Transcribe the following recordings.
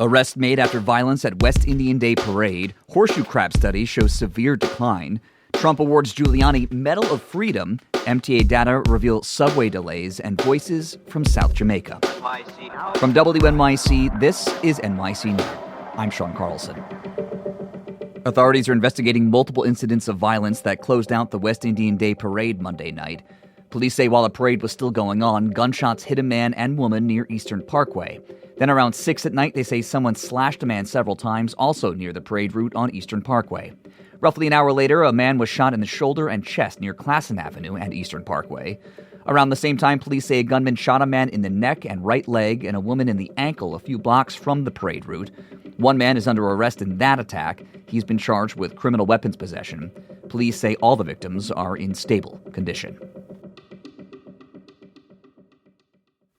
Arrest made after violence at West Indian Day Parade. Horseshoe crab study shows severe decline. Trump awards Giuliani Medal of Freedom. MTA data reveal subway delays and voices from South Jamaica. From WNYC, this is NYC Now. I'm Sean Carlson. Authorities are investigating multiple incidents of violence that closed out the West Indian Day Parade Monday night. Police say while the parade was still going on, gunshots hit a man and woman near Eastern Parkway. Then around 6 at night, they say someone slashed a man several times, also near the parade route on Eastern Parkway. Roughly an hour later, a man was shot in the shoulder and chest near Classen Avenue and Eastern Parkway. Around the same time, police say a gunman shot a man in the neck and right leg and a woman in the ankle a few blocks from the parade route. One man is under arrest in that attack. He's been charged with criminal weapons possession. Police say all the victims are in stable condition.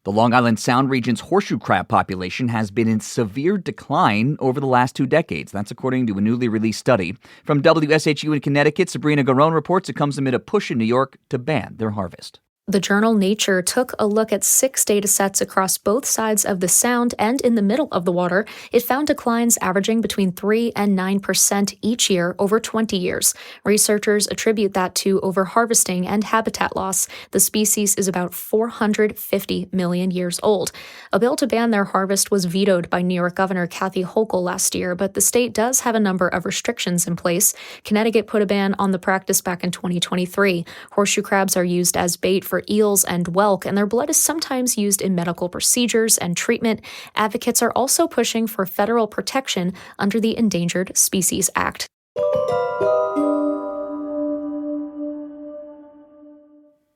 The Long Island Sound region's horseshoe crab population has been in severe decline over the last 2 decades. That's according to a newly released study. From WSHU in Connecticut, Sabrina Garone reports it comes amid a push in New York to ban their harvest. The journal Nature took a look at 6 data sets across both sides of the Sound and in the middle of the water. It found declines averaging between 3 and 9% each year over 20 years. Researchers attribute that to overharvesting and habitat loss. The species is about 450 million years old. A bill to ban their harvest was vetoed by New York Governor Kathy Hochul last year, but the state does have a number of restrictions in place. Connecticut put a ban on the practice back in 2023. Horseshoe crabs are used as bait for eels and whelk, and their blood is sometimes used in medical procedures and treatment. Advocates are also pushing for federal protection under the Endangered Species Act.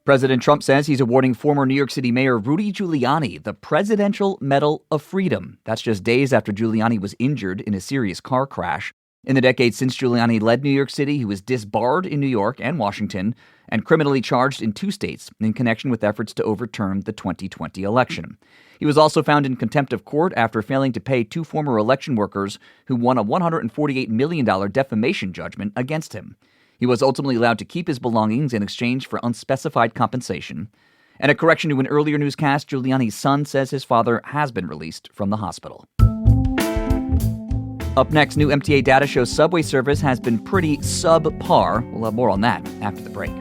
President Trump says he's awarding former New York City Mayor Rudy Giuliani the Presidential Medal of Freedom. That's just days after Giuliani was injured in a serious car crash. In the decades since Giuliani led New York City, he was disbarred in New York and Washington and criminally charged in 2 states in connection with efforts to overturn the 2020 election. He was also found in contempt of court after failing to pay 2 former election workers who won a $148 million defamation judgment against him. He was ultimately allowed to keep his belongings in exchange for unspecified compensation. And a correction to an earlier newscast, Giuliani's son says his father has been released from the hospital. Up next, new MTA data shows subway service has been pretty subpar. We'll have more on that after the break.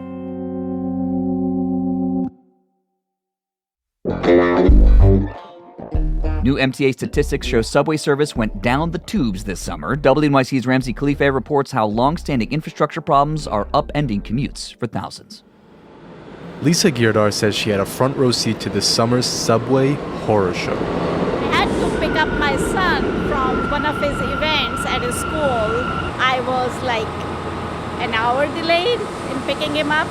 New MTA statistics show subway service went down the tubes this summer. WNYC's Ramsey Khalife reports how long-standing infrastructure problems are upending commutes for thousands. Lisa Girdar says she had a front row seat to this summer's subway horror show. I had to pick up my son from one of his events at his school. I was like an hour delayed in picking him up,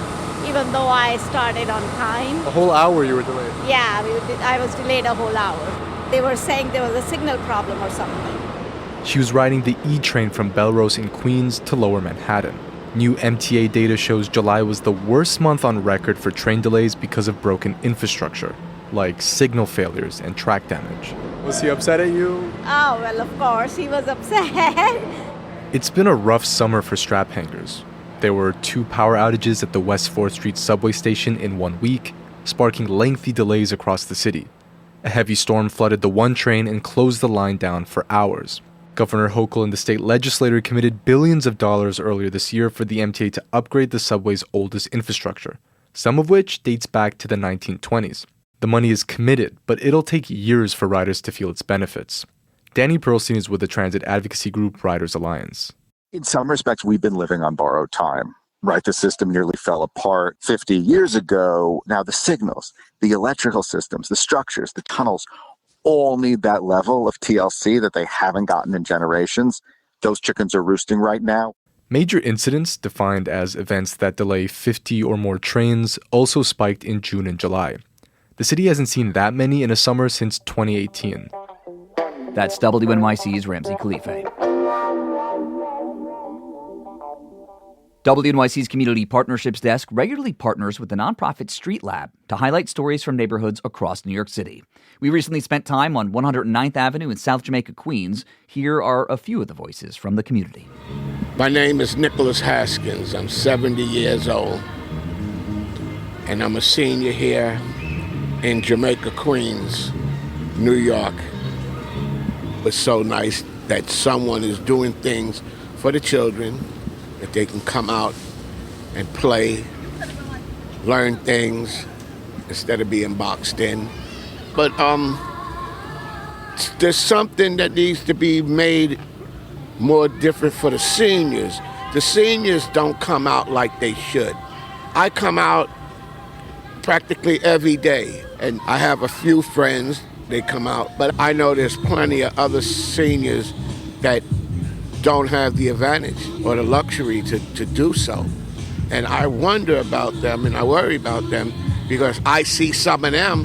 even though I started on time. A whole hour you were delayed? Yeah, I was delayed a whole hour. They were saying there was a signal problem or something. She was riding the E train from Belrose in Queens to Lower Manhattan. New MTA data shows July was the worst month on record for train delays because of broken infrastructure, like signal failures and track damage. Was he upset at you? Oh, well, of course, he was upset. It's been a rough summer for strap hangers. There were 2 power outages at the West 4th Street subway station in 1 week, sparking lengthy delays across the city. A heavy storm flooded the 1 train and closed the line down for hours. Governor Hochul and the state legislature committed billions of dollars earlier this year for the MTA to upgrade the subway's oldest infrastructure, some of which dates back to the 1920s. The money is committed, but it'll take years for riders to feel its benefits. Danny Perlstein is with the transit advocacy group Riders Alliance. In some respects, we've been living on borrowed time, right? The system nearly fell apart 50 years ago. Now the signals, the electrical systems, the structures, the tunnels, all need that level of TLC that they haven't gotten in generations. Those chickens are roosting right now. Major incidents, defined as events that delay 50 or more trains, also spiked in June and July. The city hasn't seen that many in a summer since 2018. That's WNYC's Ramsey Khalife. WNYC's Community Partnerships Desk regularly partners with the nonprofit Street Lab to highlight stories from neighborhoods across New York City. We recently spent time on 109th Avenue in South Jamaica, Queens. Here are a few of the voices from the community. My name is Nicholas Haskins. I'm 70 years old, and I'm a senior here in Jamaica, Queens, New York. it's so nice that someone is doing things for the children, that they can come out and play, learn things instead of being boxed in. But there's something that needs to be made more different for the seniors. The seniors don't come out like they should. I come out practically every day, and I have a few friends, they come out, but I know there's plenty of other seniors that don't have the advantage or the luxury to do so. And I wonder about them and I worry about them because I see some of them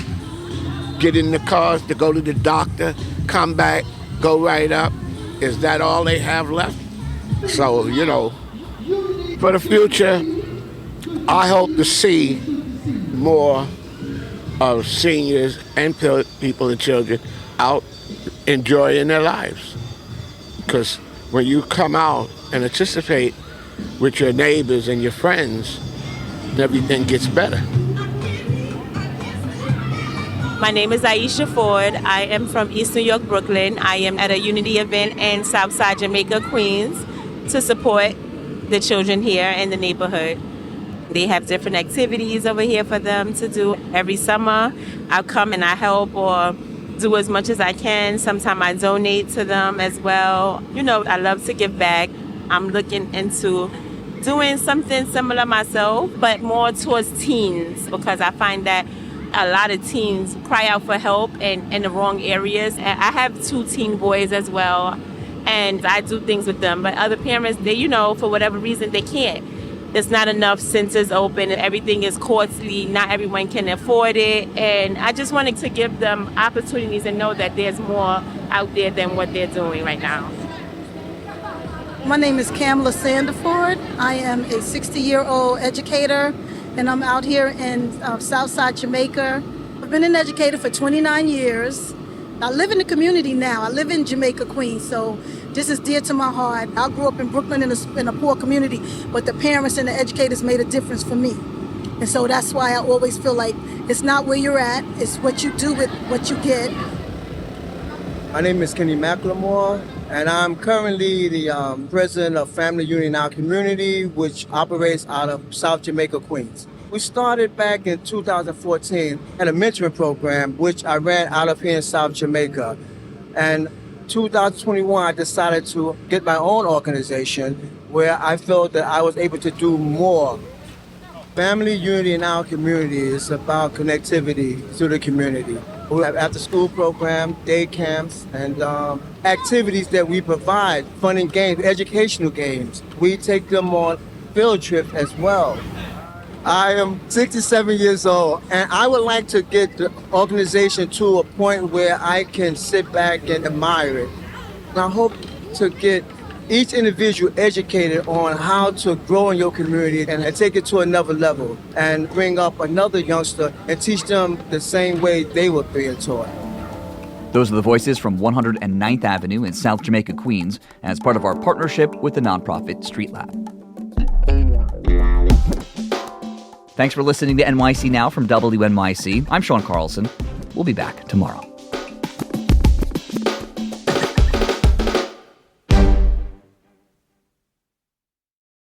get in the cars to go to the doctor, come back, go right up. Is that all they have left? So, for the future, I hope to see more of seniors and people and children out enjoying their lives. Because when you come out and participate with your neighbors and your friends, everything gets better. My name is Aisha Ford. I am from East New York, Brooklyn. I am at a Unity event in South Jamaica, Queens, to support the children here in the neighborhood. They have different activities over here for them to do. Every summer, I'll come and I help or do as much as I can. Sometimes I donate to them as well. I love to give back. I'm looking into doing something similar myself, but more towards teens, because I find that a lot of teens cry out for help in the wrong areas. And I have 2 teen boys as well, and I do things with them. But other parents, they, for whatever reason, they can't. There's not enough centers open, and everything is costly. Not everyone can afford it. And I just wanted to give them opportunities and know that there's more out there than what they're doing right now. My name is Kamala Sandiford. I am a 60-year-old educator, and I'm out here in South Jamaica. I've been an educator for 29 years. I live in the community now. I live in Jamaica, Queens, so this is dear to my heart. I grew up in Brooklyn in a poor community, but the parents and the educators made a difference for me. And so that's why I always feel like it's not where you're at, it's what you do with what you get. My name is Kenny McLemore, and I'm currently the president of Family Union in our community, which operates out of South Jamaica, Queens. We started back in 2014 at a mentoring program, which I ran out of here in South Jamaica. And 2021, I decided to get my own organization where I felt that I was able to do more. Family Unity in our community is about connectivity to the community. We have after-school program, day camps, and activities that we provide, fun and games, educational games. We take them on field trips as well. I am 67 years old, and I would like to get the organization to a point where I can sit back and admire it. And I hope to get each individual educated on how to grow in your community and take it to another level and bring up another youngster and teach them the same way they were being taught. Those are the voices from 109th Avenue in South Jamaica, Queens, as part of our partnership with the nonprofit Street Lab. Thanks for listening to NYC Now from WNYC. I'm Sean Carlson. We'll be back tomorrow.